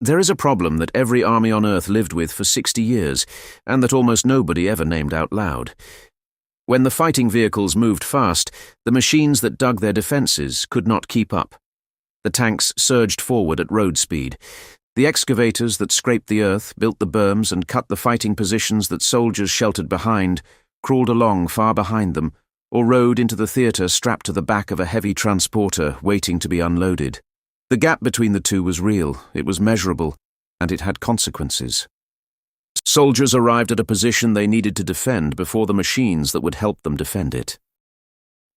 There is a problem that every army on Earth lived with for 60 years, and that almost nobody ever named out loud. When the fighting vehicles moved fast, the machines that dug their defenses could not keep up. The tanks surged forward at road speed. The excavators that scraped the earth, built the berms, and cut the fighting positions that soldiers sheltered behind, crawled along far behind them, or rode into the theatre strapped to the back of a heavy transporter waiting to be unloaded. The gap between the two was real, it was measurable, and it had consequences. Soldiers arrived at a position they needed to defend before the machines that would help them defend it.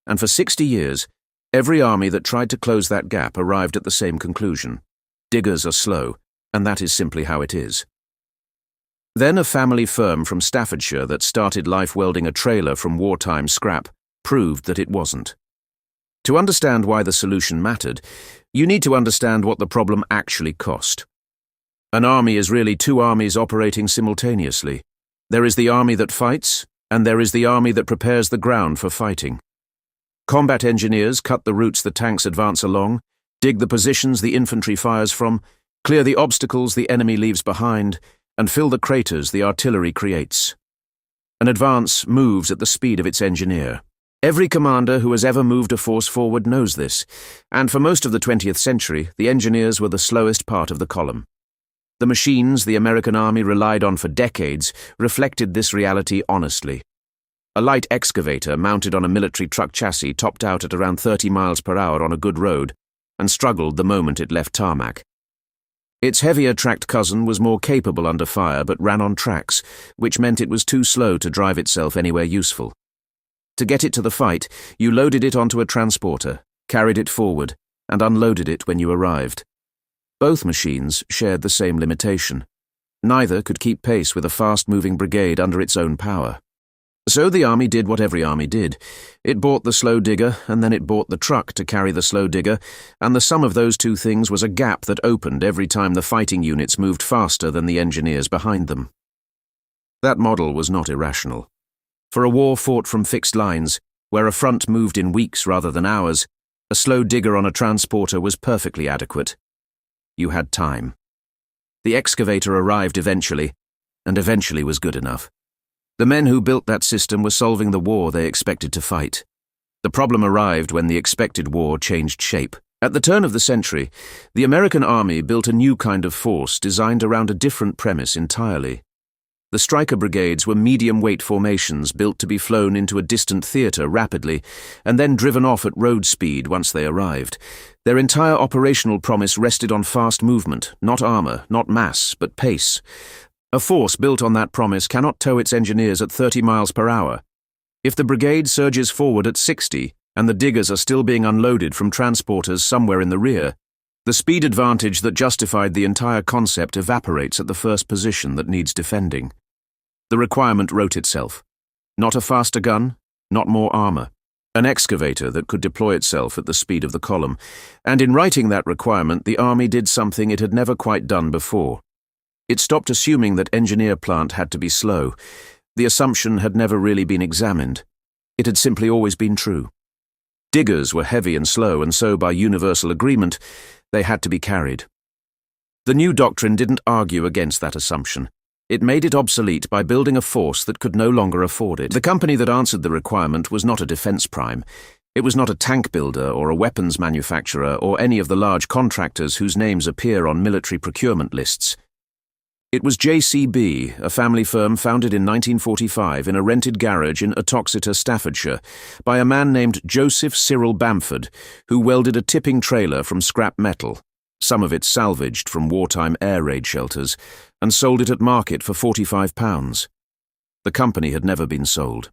And for 60 years, every army that tried to close that gap arrived at the same conclusion. Diggers are slow, and that is simply how it is. Then a family firm from Staffordshire that started life welding a trailer from wartime scrap proved that it wasn't. To understand why the solution mattered, you need to understand what the problem actually cost. An army is really two armies operating simultaneously. There is the army that fights, and there is the army that prepares the ground for fighting. Combat engineers cut the routes the tanks advance along, dig the positions the infantry fires from, clear the obstacles the enemy leaves behind, and fill the craters the artillery creates. An advance moves at the speed of its engineer. Every commander who has ever moved a force forward knows this, and for most of the 20th century, the engineers were the slowest part of the column. The machines the American Army relied on for decades reflected this reality honestly. A light excavator mounted on a military truck chassis topped out at around 30 miles per hour on a good road and struggled the moment it left tarmac. Its heavier tracked cousin was more capable under fire but ran on tracks, which meant it was too slow to drive itself anywhere useful. To get it to the fight, you loaded it onto a transporter, carried it forward, and unloaded it when you arrived. Both machines shared the same limitation. Neither could keep pace with a fast-moving brigade under its own power. So the army did what every army did. It bought the slow digger, and then it bought the truck to carry the slow digger, and the sum of those two things was a gap that opened every time the fighting units moved faster than the engineers behind them. That model was not irrational. For a war fought from fixed lines, where a front moved in weeks rather than hours, a slow digger on a transporter was perfectly adequate. You had time. The excavator arrived eventually, and eventually was good enough. The men who built that system were solving the war they expected to fight. The problem arrived when the expected war changed shape. At the turn of the century, the American Army built a new kind of force designed around a different premise entirely. The striker brigades were medium-weight formations built to be flown into a distant theatre rapidly and then driven off at road speed once they arrived. Their entire operational promise rested on fast movement, not armour, not mass, but pace. A force built on that promise cannot tow its engineers at 30 miles per hour. If the brigade surges forward at 60 and the diggers are still being unloaded from transporters somewhere in the rear, the speed advantage that justified the entire concept evaporates at the first position that needs defending. The requirement wrote itself. Not a faster gun, not more armour. An excavator that could deploy itself at the speed of the column. And in writing that requirement, the Army did something it had never quite done before. It stopped assuming that engineer plant had to be slow. The assumption had never really been examined. It had simply always been true. Diggers were heavy and slow, and so, by universal agreement, they had to be carried. The new doctrine didn't argue against that assumption. It made it obsolete by building a force that could no longer afford it. The company that answered the requirement was not a defense prime. It was not a tank builder or a weapons manufacturer or any of the large contractors whose names appear on military procurement lists. It was JCB, a family firm founded in 1945 in a rented garage in Uttoxeter, Staffordshire, by a man named Joseph Cyril Bamford, who welded a tipping trailer from scrap metal, some of it salvaged from wartime air raid shelters, and sold it at market for £45. The company had never been sold.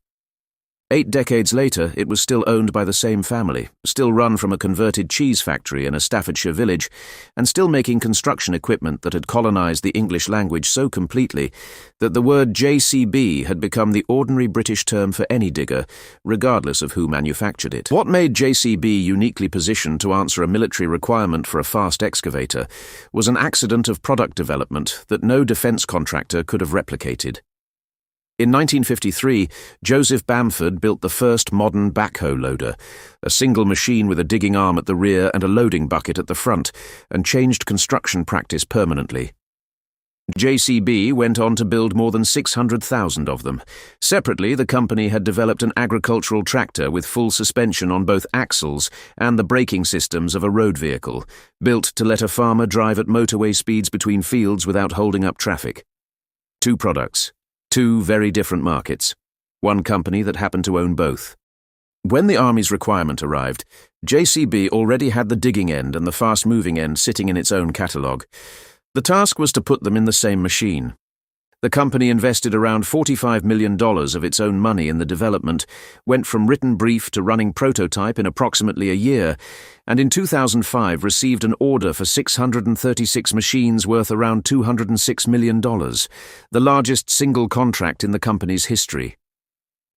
8 decades later, it was still owned by the same family, still run from a converted cheese factory in a Staffordshire village, and still making construction equipment that had colonized the English language so completely that the word JCB had become the ordinary British term for any digger, regardless of who manufactured it. What made JCB uniquely positioned to answer a military requirement for a fast excavator was an accident of product development that no defense contractor could have replicated. In 1953, Joseph Bamford built the first modern backhoe loader, a single machine with a digging arm at the rear and a loading bucket at the front, and changed construction practice permanently. JCB went on to build more than 600,000 of them. Separately, the company had developed an agricultural tractor with full suspension on both axles and the braking systems of a road vehicle, built to let a farmer drive at motorway speeds between fields without holding up traffic. Two products. Two very different markets. One company that happened to own both. When the Army's requirement arrived, JCB already had the digging end and the fast-moving end sitting in its own catalogue. The task was to put them in the same machine. The company invested around $45 million of its own money in the development, went from written brief to running prototype in approximately a year, and in 2005 received an order for 636 machines worth around $206 million, the largest single contract in the company's history.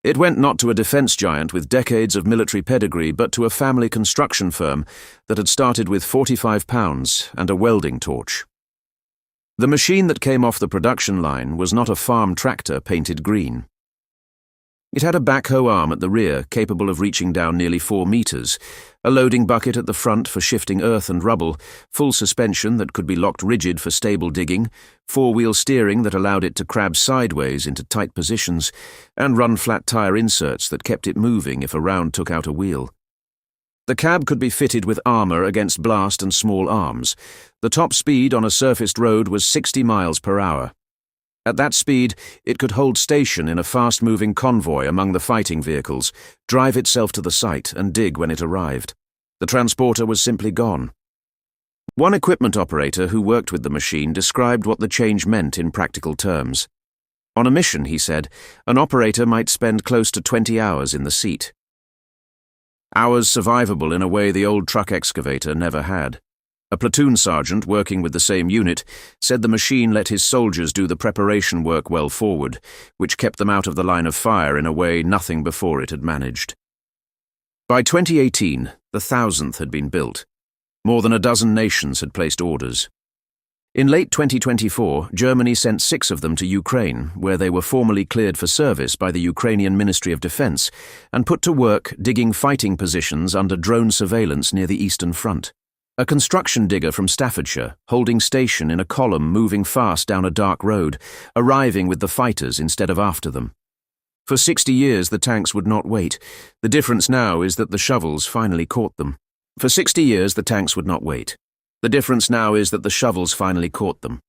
It went not to a defense giant with decades of military pedigree, but to a family construction firm that had started with £45 and a welding torch. The machine that came off the production line was not a farm tractor painted green. It had a backhoe arm at the rear capable of reaching down nearly 4 meters, a loading bucket at the front for shifting earth and rubble, full suspension that could be locked rigid for stable digging, four-wheel steering that allowed it to crab sideways into tight positions, and run-flat tire inserts that kept it moving if a round took out a wheel. The cab could be fitted with armour against blast and small arms. The top speed on a surfaced road was 60 miles per hour. At that speed, it could hold station in a fast-moving convoy among the fighting vehicles, drive itself to the site and dig when it arrived. The transporter was simply gone. One equipment operator who worked with the machine described what the change meant in practical terms. On a mission, he said, an operator might spend close to 20 hours in the seat. Hours survivable in a way the old truck excavator never had. A platoon sergeant working with the same unit said the machine let his soldiers do the preparation work well forward, which kept them out of the line of fire in a way nothing before it had managed. By 2018, the 1,000th had been built. More than a dozen nations had placed orders. In late 2024, Germany sent 6 of them to Ukraine, where they were formally cleared for service by the Ukrainian Ministry of Defense and put to work digging fighting positions under drone surveillance near the Eastern Front. A construction digger from Staffordshire, holding station in a column moving fast down a dark road, arriving with the fighters instead of after them. For 60 years the tanks would not wait. The difference now is that the shovels finally caught them. For 60 years the tanks would not wait. The difference now is that the shovels finally caught them.